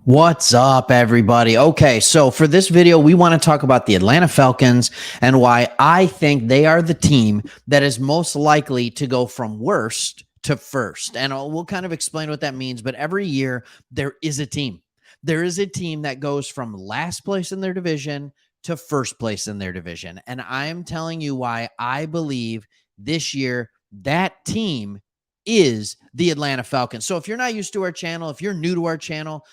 What's up, everybody? Okay, so for this video, we want to talk about the Atlanta Falcons and why I think they are the team that is most likely to go from worst to first. And we'll kind of explain what that means. But every year, there is a team. There is a team that goes from last place in their division to first place in their division. And I'm telling you why I believe this year that team is the Atlanta Falcons. So if you're not used to our channel, if you're new to our channel,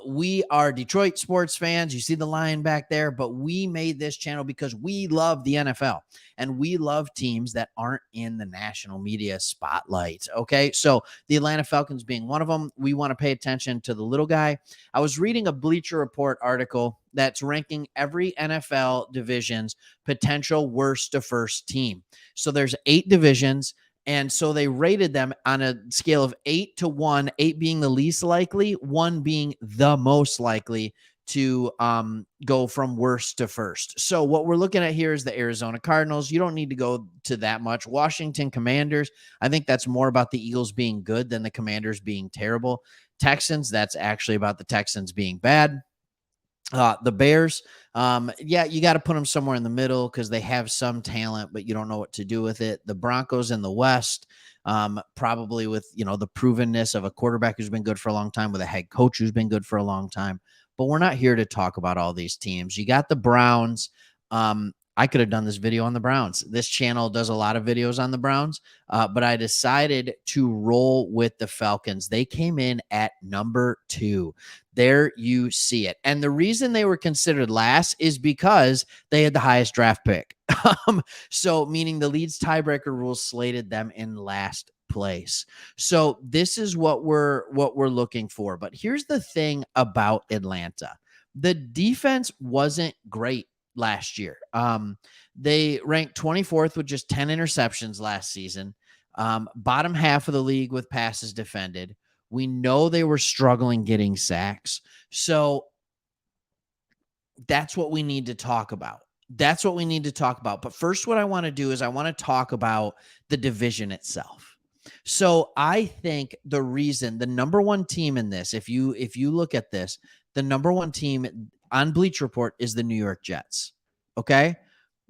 we are Detroit sports fans. You see the lion back there, but we made this channel because we love the NFL and we love teams that aren't in the national media spotlight. Okay. So the Atlanta Falcons being one of them, we want to pay attention to the little guy. I was reading a Bleacher Report article that's ranking every NFL division's potential worst to first team. So there's 8 divisions. And so they rated them on a scale of 8 to 1, 8 being the least likely, 1 being the most likely to go from worst to first. So what we're looking at here is the Arizona Cardinals. You don't need to go to that much. Washington Commanders, I think that's more about the Eagles being good than the Commanders being terrible. Texans, that's actually about the Texans being bad. The Bears, yeah, you got to put them somewhere in the middle because they have some talent, but you don't know what to do with it. The Broncos in the West, probably with the provenness of a quarterback who's been good for a long time, with a head coach who's been good for a long time. But we're not here to talk about all these teams. You got the Browns. I could have done this video on the Browns. This channel does a lot of videos on the Browns, but I decided to roll with the Falcons. They came in at number 2. There you see it. And the reason they were considered last is because they had the highest draft pick. So meaning the Leeds tiebreaker rules slated them in last place. So this is what we're looking for. But here's the thing about Atlanta. The defense wasn't great last year. They ranked 24th with just 10 interceptions last season. Bottom half of the league with passes defended. We know they were struggling getting sacks. So that's what we need to talk about. That's what we need to talk about. But first, what I want to do is I want to talk about the division itself. So I think the reason the number one team in this, if you look at this, the number one team on Bleacher Report is the New York Jets. Okay,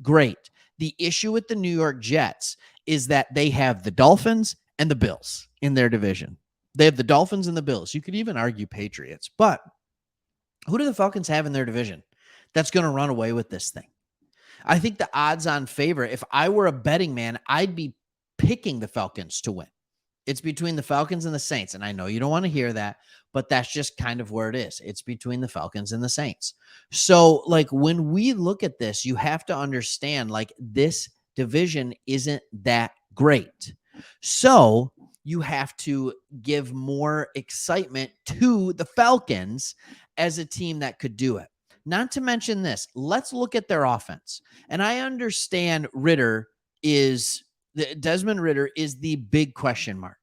great. The issue with the New York Jets is that they have the Dolphins and the Bills in their division. They have the Dolphins and the Bills. You could even argue Patriots. But who do the Falcons have in their division that's going to run away with this thing? I think the odds-on favorite, if I were a betting man, I'd be picking the Falcons to win. It's between the Falcons and the Saints. And I know you don't want to hear that, but that's just kind of where it is. It's between the Falcons and the Saints. So, like, when we look at this, you have to understand, like, this division isn't that great. So you have to give more excitement to the Falcons as a team that could do it. Not to mention this, let's look at their offense. And I understand Desmond Ridder is the big question mark.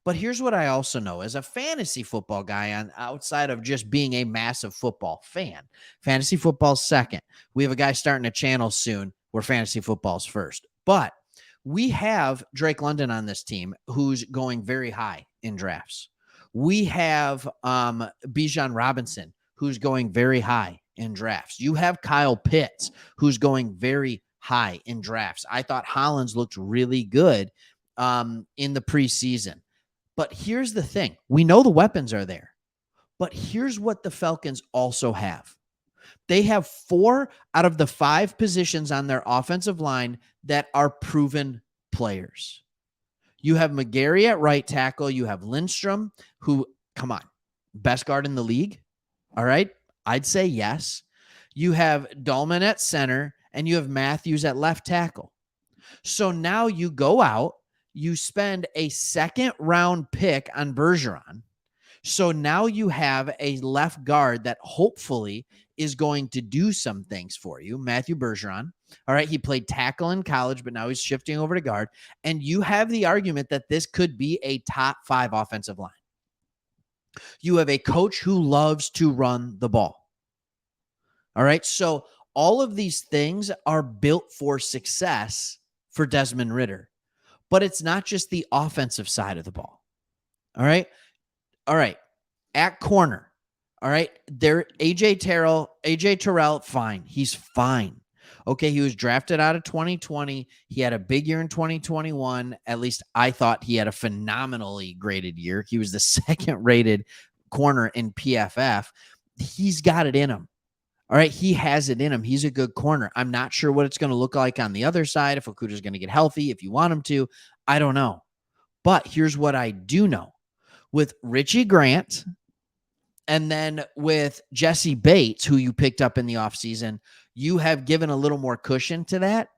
But here's what I also know as a fantasy football guy, on outside of just being a massive football fan. Fantasy football's second. We have a guy starting a channel soon where fantasy football's first. But we have Drake London on this team who's going very high in drafts. We have Bijan Robinson who's going very high in drafts. You have Kyle Pitts who's going very high in drafts. I thought Hollins looked really good in the preseason. But here's the thing. We know the weapons are there. But here's what the Falcons also have. They have 4 out of the 5 positions on their offensive line that are proven players. You have McGarry at right tackle. You have Lindstrom, who, come on, best guard in the league. All right. I'd say yes. You have Dahlman at center, and you have Matthews at left tackle. So now you go out, you spend a second-round pick on Bergeron. So now you have a left guard that hopefully is going to do some things for you, Matthew Bergeron. All right, he played tackle in college, but now he's shifting over to guard. And you have the argument that this could be a top 5 offensive line. You have a coach who loves to run the ball. All right, so all of these things are built for success for Desmond Ridder. But it's not just the offensive side of the ball. All right. At corner, All right. There, AJ Terrell, fine. He's fine. Okay. He was drafted out of 2020. He had a big year in 2021. At least I thought he had a phenomenally graded year. He was the second rated corner in PFF. He's got it in him. All right. He has it in him. He's a good corner. I'm not sure what it's going to look like on the other side. If Okuda's going to get healthy, if you want him to, I don't know. But here's what I do know with Richie Grant, and then with Jesse Bates, who you picked up in the offseason, you have given a little more cushion to that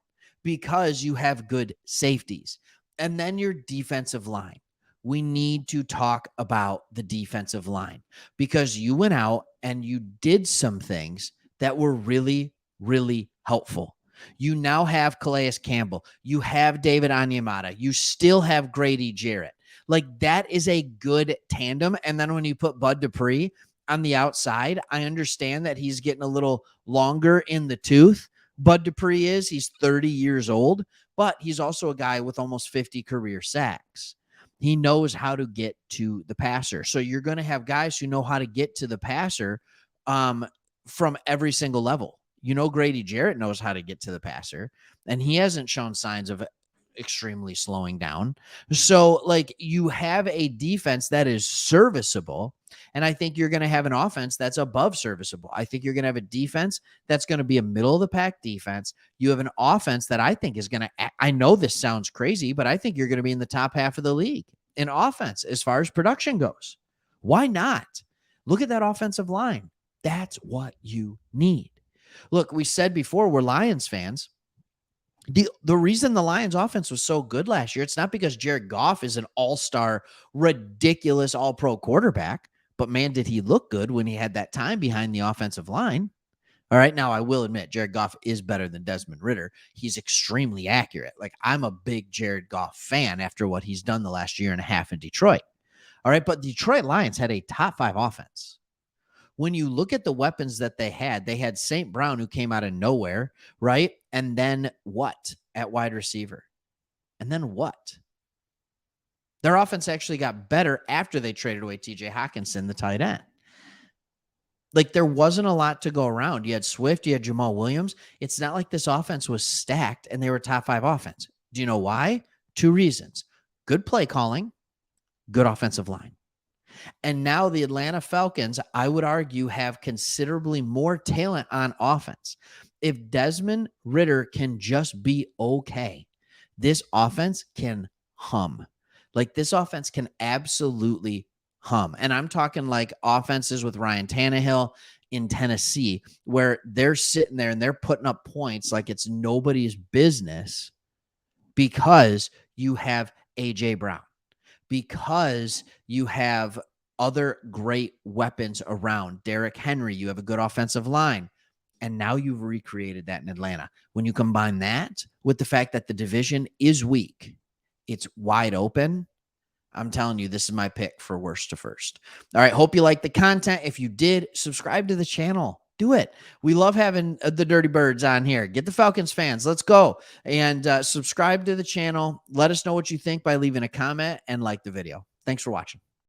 because you have good safeties. And then your defensive line. We need to talk about the defensive line because you went out and you did some things that were really, really helpful. You now have Calais Campbell. You have David Onyemata. You still have Grady Jarrett. Like, that is a good tandem. And then when you put Bud Dupree on the outside, I understand that he's getting a little longer in the tooth. Bud Dupree he's 30 years old, but he's also a guy with almost 50 career sacks. He knows how to get to the passer. So you're going to have guys who know how to get to the passer from every single level. You know, Grady Jarrett knows how to get to the passer, and he hasn't shown signs of extremely slowing down. So, like, you have a defense that is serviceable, and I think you're going to have an offense that's above serviceable. I think you're going to have a defense that's going to be a middle of the pack defense. You have an offense that I think is going to, I know this sounds crazy, but I think you're going to be in the top half of the league in offense as far as production goes. Why not? Look at that offensive line. That's what you need. Look, we said before, we're Lions fans. The reason the Lions offense was so good last year, it's not because Jared Goff is an all-star, ridiculous all-pro quarterback, but man, did he look good when he had that time behind the offensive line. All right, now I will admit Jared Goff is better than Desmond Ridder. He's extremely accurate. Like, I'm a big Jared Goff fan after what he's done the last year and a half in Detroit. All right, but Detroit Lions had a top 5 offense. When you look at the weapons that they had St. Brown, who came out of nowhere, right? And then what at wide receiver? And then what? Their offense actually got better after they traded away TJ Hawkinson, the tight end. Like, there wasn't a lot to go around. You had Swift, you had Jamal Williams. It's not like this offense was stacked and they were top 5 offense. Do you know why? 2 reasons. Good play calling, good offensive line. And now the Atlanta Falcons, I would argue, have considerably more talent on offense. If Desmond Ridder can just be okay, this offense can hum. Like, this offense can absolutely hum. And I'm talking like offenses with Ryan Tannehill in Tennessee, where they're sitting there and they're putting up points like it's nobody's business because you have A.J. Brown, because you have other great weapons around. Derrick Henry, you have a good offensive line. And now you've recreated that in Atlanta. When you combine that with the fact that the division is weak, it's wide open. I'm telling you, this is my pick for worst to first. All right. Hope you liked the content. If you did, subscribe to the channel. Do it. We love having the Dirty Birds on here. Get the Falcons fans. Let's go. And subscribe to the channel. Let us know what you think by leaving a comment and like the video. Thanks for watching.